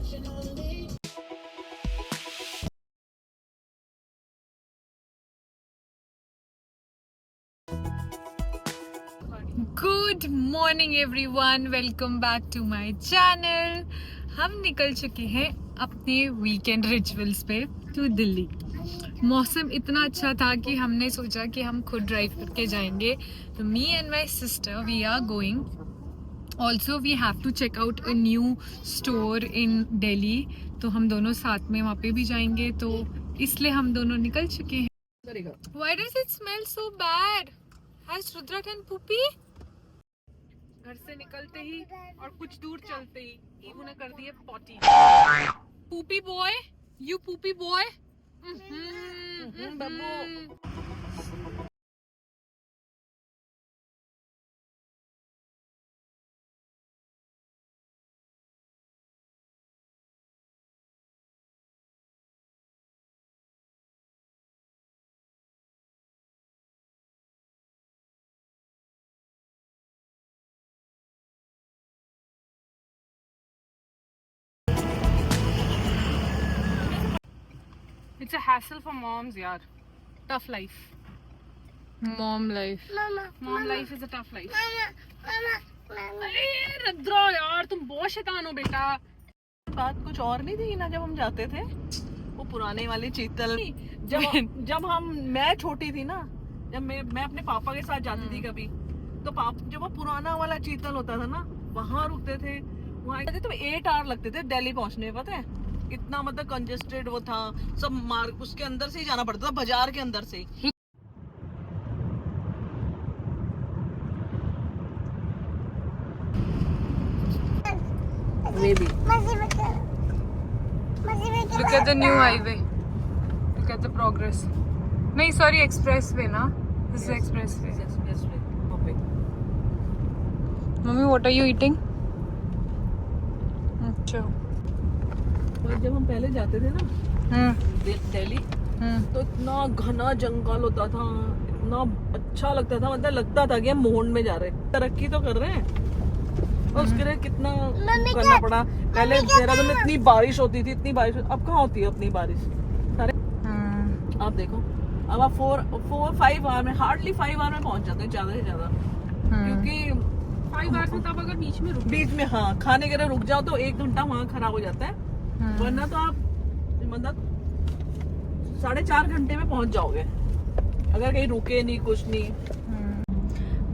Good morning everyone, welcome back to my channel. हम निकल चुके हैं अपने वीकेंड रिचुअल्स पे टू दिल्ली। मौसम इतना अच्छा था कि हमने सोचा कि हम खुद ड्राइव करके जाएंगे। तो me and my sister we are going. Also we have to check out a new store in Delhi, तो हम दोनों साथ में वहाँ पे भी जाएंगे। तो इसलिए हम दोनों निकल चुके हैं। Why does it smell so bad? Has Rudra done poopy? घर से निकलते ही और कुछ दूर चलते ही ईवू ने कर दिए potty. Poopy boy, you poopy boy. It's a hassle for moms, yaar. Tough life. Mom life. Mom life is a tough life. अरे रुद्रा यार, तुम बहुत शैतान हो बेटा। बात कुछ और नहीं थी ना, जब हम जाते थे वो पुराने वाले चीतल। जब मैं छोटी थी ना, जब मैं अपने पापा के साथ जाती थी कभी, तो जब वो पुराना वाला चीतल होता था ना, वहाँ रुकते थे। वहाँ तो 8 आवर लगते थे दिल्ली पहुँचने, पता है? इतना मतलब कंजेस्टेड वो था सब। मार्ग उसके अंदर से ही जाना पड़ता था, बाजार के अंदर से। Look at the new highway. Look at the progress. नहीं, sorry, expressway ना. This is expressway. Mommy, what are you eating? अच्छा। और जब हम पहले जाते थे ना दिल्ली, तो इतना घना जंगल होता था, इतना अच्छा लगता था। मतलब लगता था कि हम मोहन में जा रहे हैं, तरक्की तो कर रहे हैं। और उसके लिए कितना करना पड़ा। पहले देहरादून में इतनी बारिश होती थी, इतनी बारिश। अब कहाँ होती है अपनी बारिश? सारे आप देखो, अब आप 4-5 आवर में, हार्डली 5 आवर में पहुंच जाते हैं, ज्यादा से ज्यादा। क्योंकि 5 आवर में तब अगर बीच में हाँ खाने के लिए रुक जाओ तो 1 घंटा वहाँ खराब हो जाता है। वरना तो आप मतलब 4.5 घंटे में पहुंच जाओगे, अगर कहीं रुके नहीं, कुछ नहीं।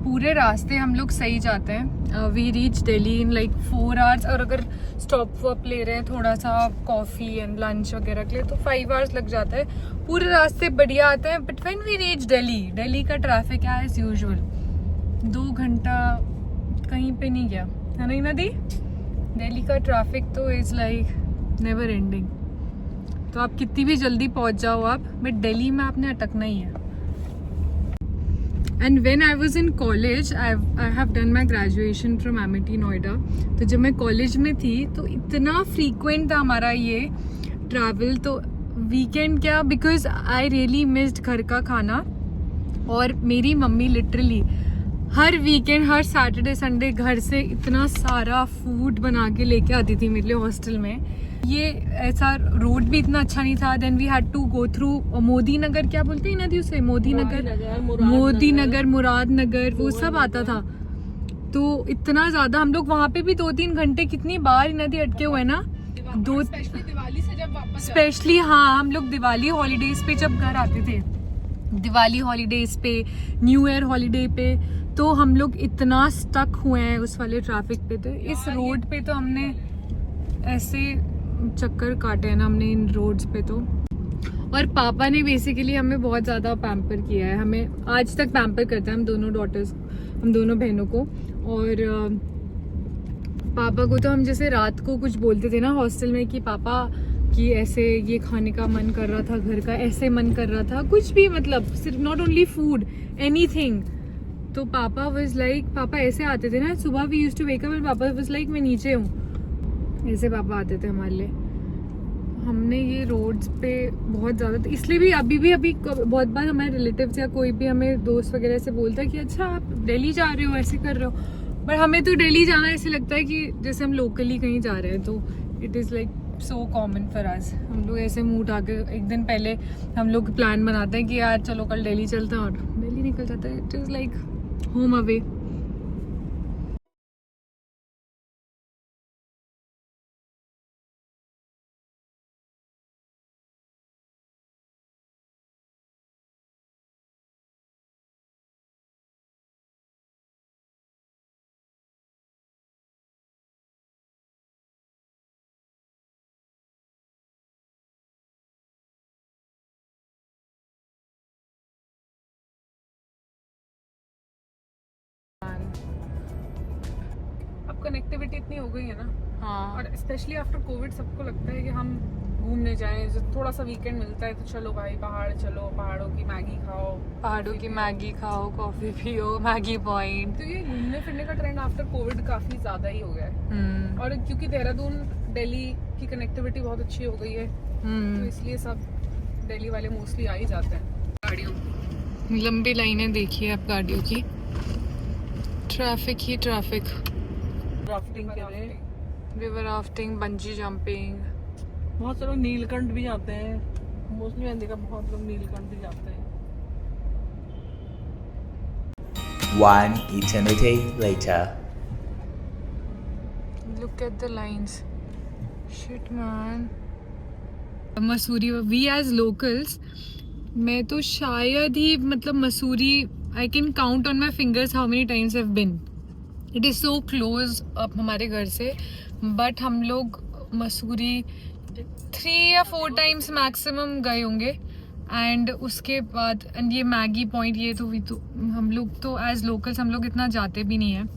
पूरे रास्ते हम लोग सही जाते हैं। We reach Delhi in like 4 hours, और अगर स्टॉप वॉप ले रहे हैं थोड़ा सा कॉफ़ी एंड लंच वगैरह के लिए, तो 5 आवर्स लग जाता है। पूरे रास्ते बढ़िया आते हैं। But when we reach Delhi का ट्रैफिक है एज यूजुअल। 2 घंटा कहीं पे नहीं गया है ना नदी। दिल्ली का ट्रैफिक तो इज़ लाइक नेवर एंडिंग। तो आप कितनी भी जल्दी पहुंच जाओ आप, बट दिल्ली में आपने अटकना ही है। And when I was in college, I have done my graduation from Amity Noida. तो जब मैं कॉलेज में थी तो इतना फ्रीक्वेंट था हमारा ये ट्रैवल। तो वीकेंड क्या, बिकॉज आई रियली मिस्ड घर का खाना। और मेरी मम्मी लिटरली हर वीकेंड, हर सैटरडे संडे घर से इतना सारा फूड बना के लेके आती थी मेरे लिए हॉस्टल में। ये ऐसा रोड भी इतना अच्छा नहीं था। Then we had to go through Modi Nagar, क्या बोलते हैं ना थी उसे, मोदी नगर, मुराद नगर, वो सब आता था। तो इतना ज्यादा हम लोग वहाँ पे भी 2-3 घंटे कितनी बार नदी अटके हुए ना। दिवाली से जब वापस, स्पेशली हाँ, हम लोग दिवाली हॉलीडेज पे जब घर आते थे, दिवाली हॉलीडेज पे, न्यू ईयर हॉलीडे पे, तो हम लोग इतना स्टक हुए हैं उस वाले ट्रैफिक पे। तो इस रोड पे तो हमने ऐसे चक्कर काटे हैं ना हमने इन रोड्स पे तो। और पापा ने बेसिकली हमें बहुत ज़्यादा पैम्पर किया है। हमें आज तक पैम्पर करता है, हम दोनों बहनों को। और पापा को तो हम जैसे रात को कुछ बोलते थे ना हॉस्टल में कि पापा कि ऐसे ये खाने का मन कर रहा था, घर का ऐसे मन कर रहा था, कुछ भी, मतलब सिर्फ नॉट ओनली फूड, एनीथिंग। तो पापा वाज लाइक, पापा ऐसे आते थे ना सुबह, we used to wake up and पापा वाज लाइक मैं नीचे हूँ, ऐसे पापा आते थे हमारे लिए। हमने ये रोड्स पे बहुत ज़्यादा, तो इसलिए भी अभी बहुत बार हमारे रिलेटिव्स या कोई भी हमें दोस्त वगैरह से बोलता है कि अच्छा आप दिल्ली जा रहे हो, ऐसे कर रहे हो। पर हमें तो दिल्ली जाना ऐसे लगता है कि जैसे हम लोकली कहीं जा रहे हैं। तो it is like so common for us. हम लोग ऐसे मुंह उठा के एक दिन पहले हम लोग प्लान बनाते हैं कि यार चलो कल दिल्ली चलते हैं, और दिल्ली निकल जाता है। It is like home away. अब कनेक्टिविटी इतनी हो गई है ना, हाँ, और स्पेशली आफ्टर कोविड सबको लगता है कि हम घूमने जाएं, थोड़ा सा वीकेंड मिलता है तो चलो भाई पहाड़ चलो, पहाड़ों की मैगी खाओ, पहाड़ों की मैगी खाओ, कॉफी पियो, मैगी पॉइंट। तो ये घूमने फिरने का ट्रेंड आफ्टर कोविड काफी ज्यादा ही हो गया है। और क्योंकि देहरादून दिल्ली की कनेक्टिविटी बहुत अच्छी हो गई है, तो इसलिए सब दिल्ली वाले मोस्टली आ ही जाते हैं गाड़ियों। लंबी लाइनें देखिए आप गाड़ियों की, ट्रैफिक ही ट्रैफिक। राफ्टिंग के लिए रिवर राफ्टिंग, बंजी जंपिंग। बहुत से लोग नीलकंठ भी जाते हैं, मोस्टली मैंने देखा बहुत लोग नीलकंठ भी जाते हैं। One eternity later. Look at the lines. Shit man. Mussoorie, we as locals, मैं तो शायद ही मतलब Mussoorie, I can count on my fingers how many times have been. It is so close अब हमारे घर से, बट हम लोग मसूरी 3 या 4 टाइम्स मैक्सिमम गए होंगे। एंड उसके बाद एंड ये मैगी पॉइंट, ये तो हम लोग तो एज लोकल्स हम लोग इतना जाते भी नहीं है।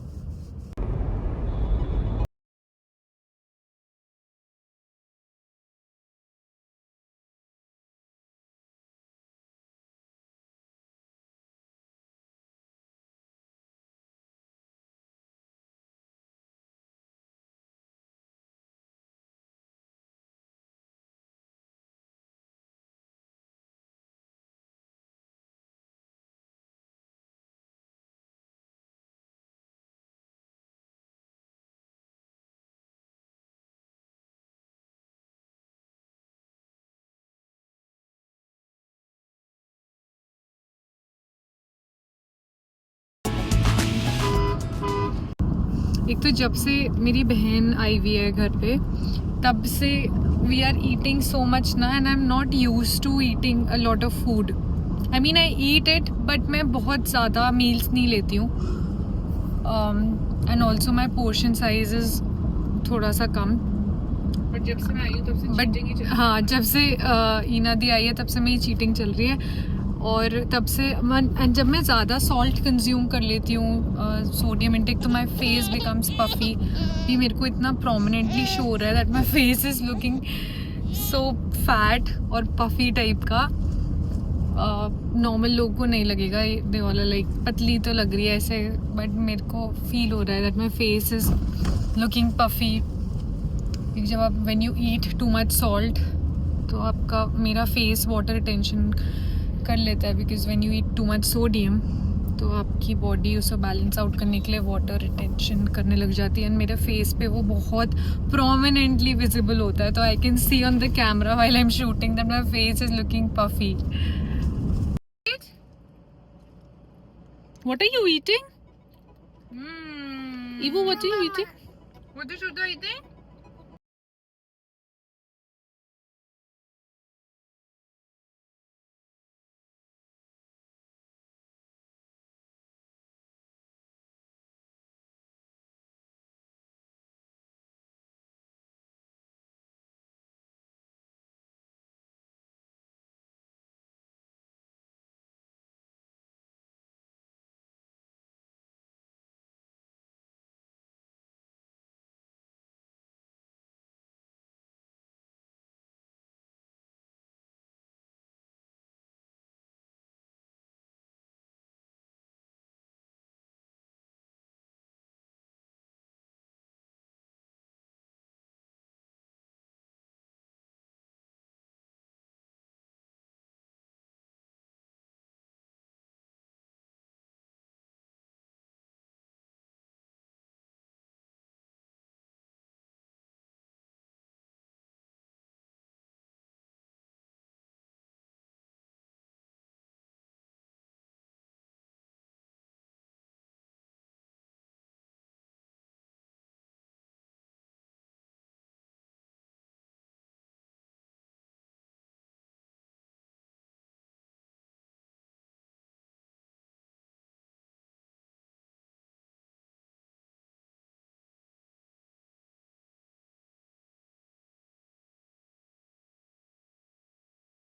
एक तो जब से मेरी बहन आई हुई है घर पे, तब से we are eating so much ना, and I am not use to eating a lot of food. I mean I eat it, but मैं बहुत ज़्यादा मील्स नहीं लेती हूँ। And also my portion size is थोड़ा सा कम। बट जब से मैं आई हूँ तब से बट cheating ही चल रही है। हाँ, जब से ईना दी आई है तब से मेरी चीटिंग चल रही है। और तब से जब मैं ज़्यादा सॉल्ट कंज्यूम कर लेती हूँ, सोडियम इंटेक, तो माई फेस बिकम्स पफी। भी मेरे को इतना प्रोमिनेंटली शो हो रहा है that my face is looking so fat और पफी टाइप का। नॉर्मल लोगों को नहीं लगेगा, दे वाला लाइक पतली तो लग रही है ऐसे, बट मेरे को फील हो रहा है that my face is looking puffy. क्योंकि जब आप when you eat too much salt तो आपका मेरा फेस वाटर रिटेंशन कर लेता है, because when you eat too much sodium तो आपकी बॉडी उसे बैलेंस आउट करने के लिए वाटर रिटेंशन करने लग जाती है। एंड मेरे फेस पे वो बहुत प्रोमिनेंटली विजिबल होता है, तो I can see on the camera while I am shooting that my face is looking puffy. What are you eating? Ivo, what are you eating? What is Sudha eating?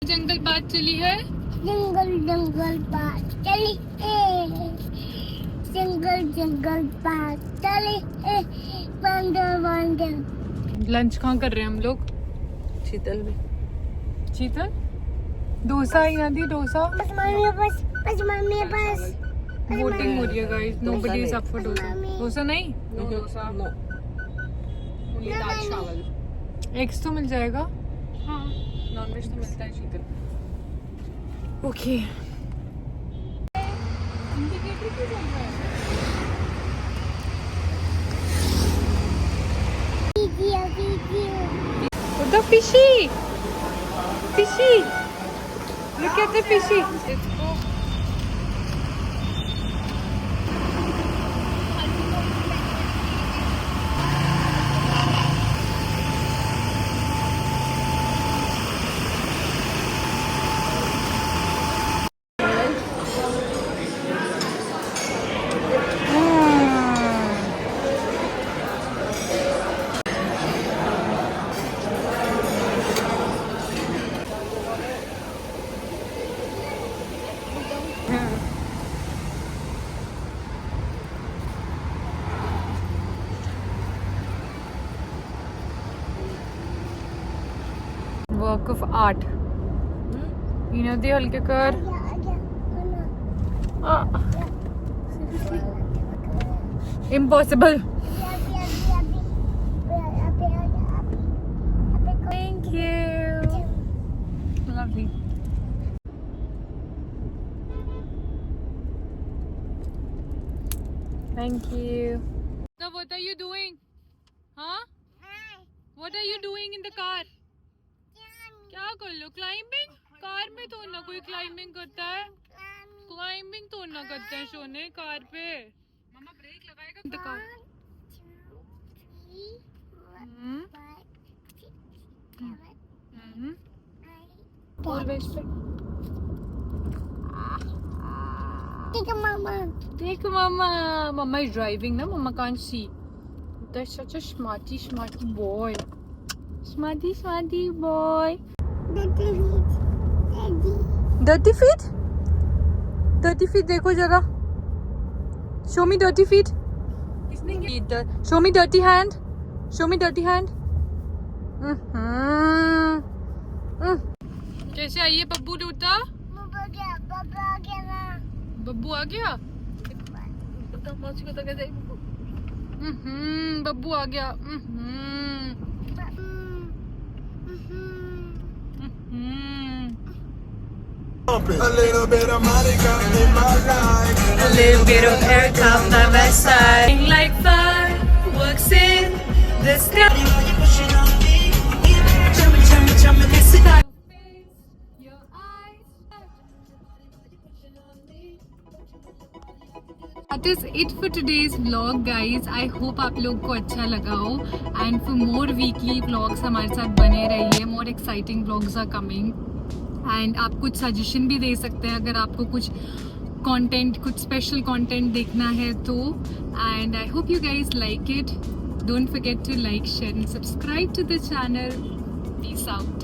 जंगल बात चली है। जंगल बात चली जंगल बात चली बंदर लंच कहाँ कर रहे हैं हम लोग? शीतल में शीतल डोसा यहाँ थी डोसा। बस मम्मी के पास वोटिंग हो रही है guys, nobody is up for dosa. Dosa नहीं, नो डोसा नो ओनली दाल चावल। एग्स तो मिल जाएगा। हाँ नॉनवेज तो मिलता है Sheetal. Okay the fishy look at the fishy. Work of art in the हल्के कर। Impossible. Thank you lovely. Thank you. So what are you doing? Huh? What are you doing in the car? क्या कर लो? Climbing? Car में तो ना कोई climbing करता है। क्लाइंबिंग तो ना करते हैं सोने कार पे। मम्मा ब्रेक लगाएगा कार। ऑलवेज पे। Take mama. Mama is driving na. Mama can't see. That's such a smarty boy. Smarty boy. Dirty feet? Dirty feet देखो जरा. Show me dirty feet. Show me dirty hand. Show me dirty hand. कैसे आई है बब्बू टूटा? बब्बू आ गया? मासी को तो कहते बब्बू आ गया। A little bit of Monica in my life. A little bit of Erica by my side. Like fireworks in the sky. Jump in the sky. That is it for today's vlog guys. I hope आप लोग को अच्छा लगा हो and for more weekly vlogs हमारे साथ बने रहिए. More exciting vlogs are coming and आप कुछ suggestion भी दे सकते हैं अगर आपको कुछ content, कुछ special content देखना है तो. And I hope you guys like it. Don't forget to like, share and subscribe to the channel. Peace out.